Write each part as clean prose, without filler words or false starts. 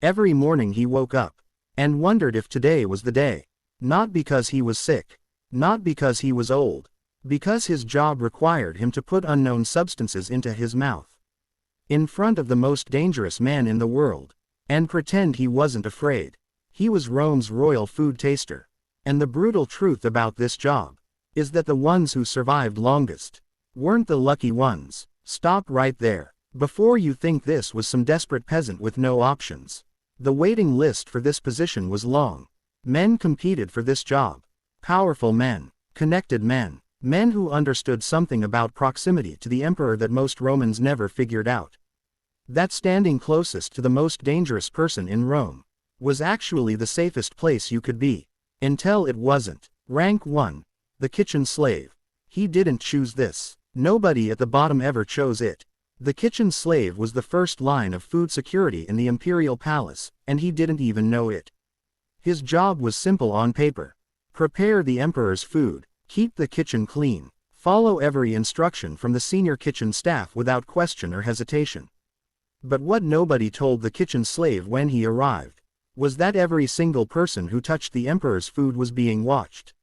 Every morning he woke up and wondered if today was the day. Not because he was sick. Not because he was old. Because his job required him to put unknown substances into his mouth. In front of the most dangerous man in the world. And pretend he wasn't afraid. He was Rome's royal food taster. And the brutal truth about this job is that the ones who survived longest weren't the lucky ones. Stop right there. Before you think this was some desperate peasant with no options. The waiting list for this position was long. Men competed for this job. Powerful men. Connected men. Men who understood something about proximity to the emperor that most Romans never figured out. That standing closest to the most dangerous person in Rome was actually the safest place you could be. Until it wasn't. Rank 1. The kitchen slave. He didn't choose this. Nobody at the bottom ever chose it. The kitchen slave was the first line of food security in the imperial palace, and he didn't even know it. His job was simple on paper. Prepare the emperor's food. Keep the kitchen clean. Follow every instruction from the senior kitchen staff without question or hesitation. But what nobody told the kitchen slave when he arrived was that every single person who touched the emperor's food was being watched.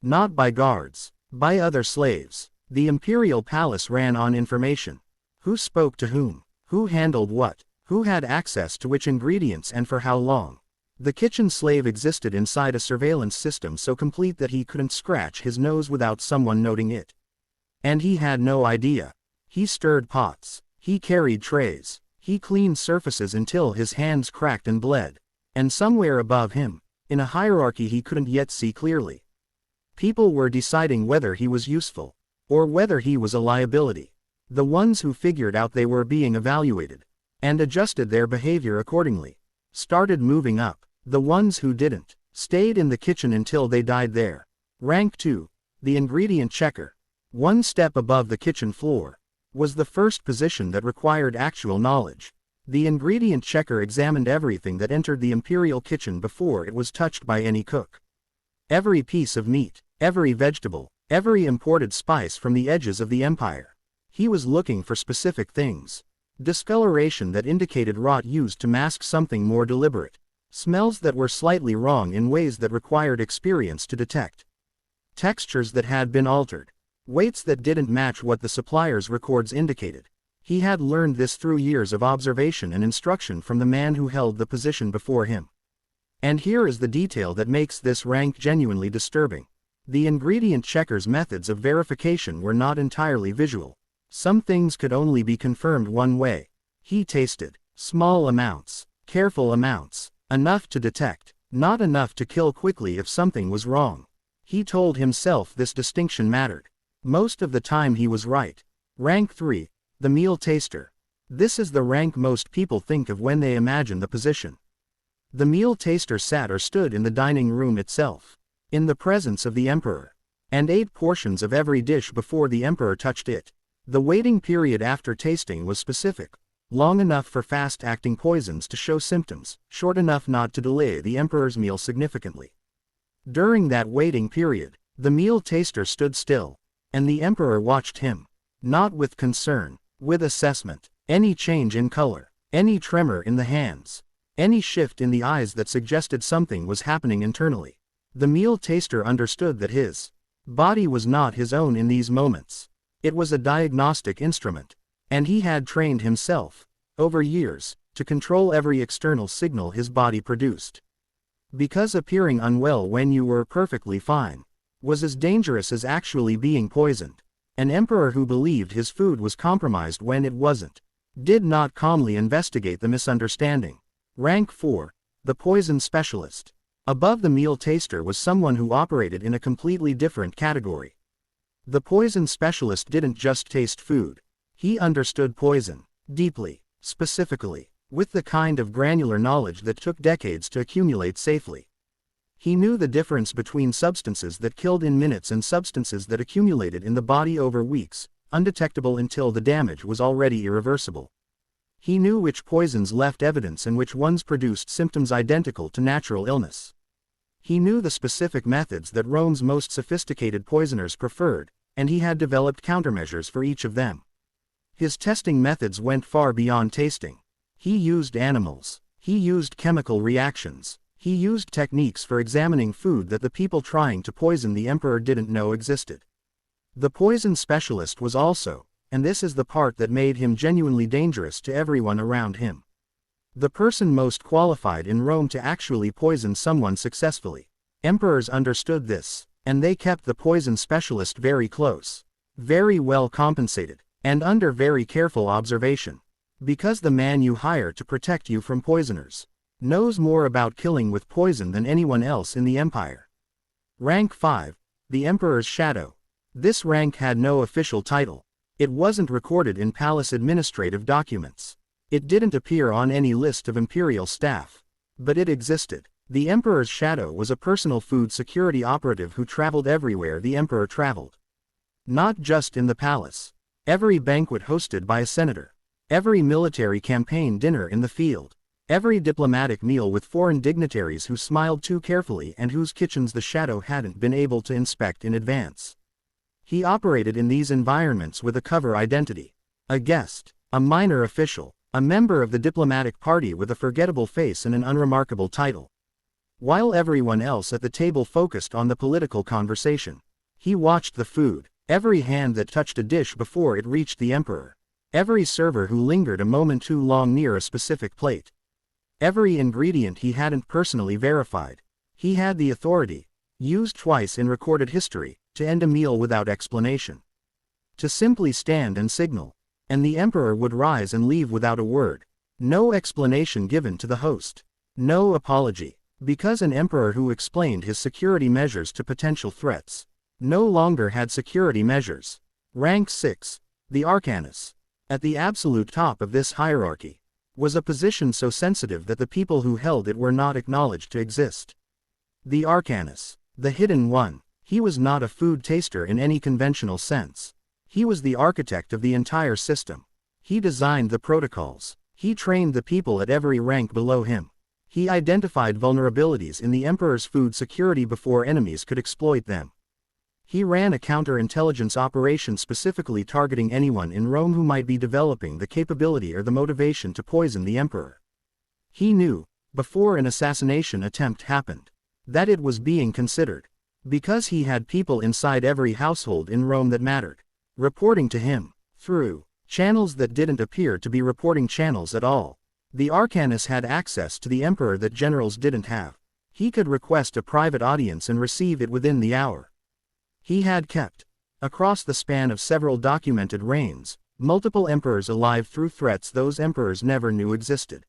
Not by guards, by other slaves. The imperial palace ran on information. Who spoke to whom? Who handled what? Who had access to which ingredients and for how long? The kitchen slave existed inside a surveillance system so complete that he couldn't scratch his nose without someone noting it. And he had no idea. He stirred pots. He carried trays. He cleaned surfaces until his hands cracked and bled. And somewhere above him, in a hierarchy he couldn't yet see clearly, people were deciding whether he was useful, or whether he was a liability. The ones who figured out they were being evaluated, and adjusted their behavior accordingly, started moving up. The ones who didn't, stayed in the kitchen until they died there. Rank 2. The ingredient checker. One step above the kitchen floor was the first position that required actual knowledge. The ingredient checker examined everything that entered the imperial kitchen before it was touched by any cook. Every piece of meat, every vegetable, every imported spice from the edges of the empire. He was looking for specific things. Discoloration that indicated rot used to mask something more deliberate. Smells that were slightly wrong in ways that required experience to detect. Textures that had been altered. Weights that didn't match what the supplier's records indicated. He had learned this through years of observation and instruction from the man who held the position before him. And here is the detail that makes this rank genuinely disturbing. The ingredient checker's methods of verification were not entirely visual. Some things could only be confirmed one way. He tasted. Small amounts. Careful amounts. Enough to detect. Not enough to kill quickly if something was wrong. He told himself this distinction mattered. Most of the time he was right. Rank 3. The meal taster. This is the rank most people think of when they imagine the position. The meal taster sat or stood in the dining room itself, in the presence of the emperor, and ate portions of every dish before the emperor touched it. The waiting period after tasting was specific. Long enough for fast-acting poisons to show symptoms, short enough not to delay the emperor's meal significantly. During that waiting period, the meal taster stood still, and the emperor watched him. Not with concern, with assessment. Any change in color, any tremor in the hands, any shift in the eyes that suggested something was happening internally. The meal taster understood that his body was not his own in these moments. It was a diagnostic instrument. And he had trained himself, over years, to control every external signal his body produced. Because appearing unwell when you were perfectly fine was as dangerous as actually being poisoned. An emperor who believed his food was compromised when it wasn't did not calmly investigate the misunderstanding. Rank 4. The poison specialist. Above the meal taster was someone who operated in a completely different category. The poison specialist didn't just taste food. He understood poison, deeply, specifically, with the kind of granular knowledge that took decades to accumulate safely. He knew the difference between substances that killed in minutes and substances that accumulated in the body over weeks, undetectable until the damage was already irreversible. He knew which poisons left evidence and which ones produced symptoms identical to natural illness. He knew the specific methods that Rome's most sophisticated poisoners preferred, and he had developed countermeasures for each of them. His testing methods went far beyond tasting. He used animals. He used chemical reactions. He used techniques for examining food that the people trying to poison the emperor didn't know existed. The poison specialist was also, and this is the part that made him genuinely dangerous to everyone around him, the person most qualified in Rome to actually poison someone successfully. Emperors understood this, and they kept the poison specialist very close, very well compensated, and under very careful observation. Because the man you hire to protect you from poisoners knows more about killing with poison than anyone else in the empire. Rank 5. The Emperor's Shadow. This rank had no official title. It wasn't recorded in palace administrative documents. It didn't appear on any list of imperial staff. But it existed. The Emperor's Shadow was a personal food security operative who traveled everywhere the Emperor traveled. Not just in the palace. Every banquet hosted by a senator. Every military campaign dinner in the field. Every diplomatic meal with foreign dignitaries who smiled too carefully and whose kitchens the Shadow hadn't been able to inspect in advance. He operated in these environments with a cover identity. A guest, a minor official, a member of the diplomatic party with a forgettable face and an unremarkable title. While everyone else at the table focused on the political conversation, he watched the food, every hand that touched a dish before it reached the Emperor, every server who lingered a moment too long near a specific plate. Every ingredient he hadn't personally verified. He had the authority, used twice in recorded history, to end a meal without explanation. To simply stand and signal, and the Emperor would rise and leave without a word. No explanation given to the host. No apology. Because an emperor who explained his security measures to potential threats no longer had security measures. Rank 6. The Arcanus. At the absolute top of this hierarchy was a position so sensitive that the people who held it were not acknowledged to exist. The Arcanus. The Hidden One. He was not a food taster in any conventional sense. He was the architect of the entire system. He designed the protocols. He trained the people at every rank below him. He identified vulnerabilities in the Emperor's food security before enemies could exploit them. He ran a counterintelligence operation specifically targeting anyone in Rome who might be developing the capability or the motivation to poison the Emperor. He knew, before an assassination attempt happened, that it was being considered. Because he had people inside every household in Rome that mattered, reporting to him, through channels that didn't appear to be reporting channels at all. The Arcanus had access to the Emperor that generals didn't have. He could request a private audience and receive it within the hour. He had kept, across the span of several documented reigns, multiple emperors alive through threats those emperors never knew existed.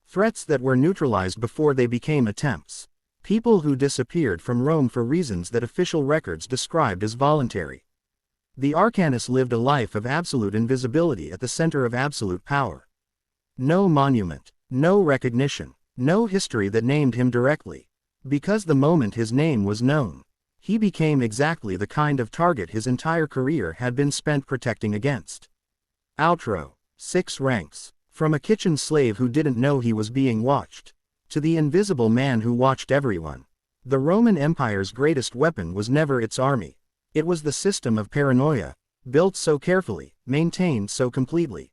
Threats that were neutralized before they became attempts. People who disappeared from Rome for reasons that official records described as voluntary. The Arcanus lived a life of absolute invisibility at the center of absolute power. No monument, no recognition, no history that named him directly. Because the moment his name was known, he became exactly the kind of target his entire career had been spent protecting against. Outro. 6 ranks. From a kitchen slave who didn't know he was being watched, to the invisible man who watched everyone. The Roman Empire's greatest weapon was never its army. It was the system of paranoia, built so carefully, maintained so completely,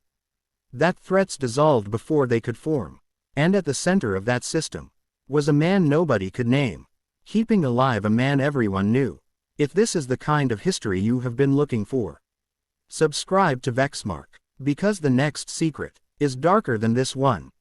that threats dissolved before they could form. And at the center of that system was a man nobody could name, keeping alive a man everyone knew. If this is the kind of history you have been looking for, subscribe to Vexmark, because the next secret is darker than this one.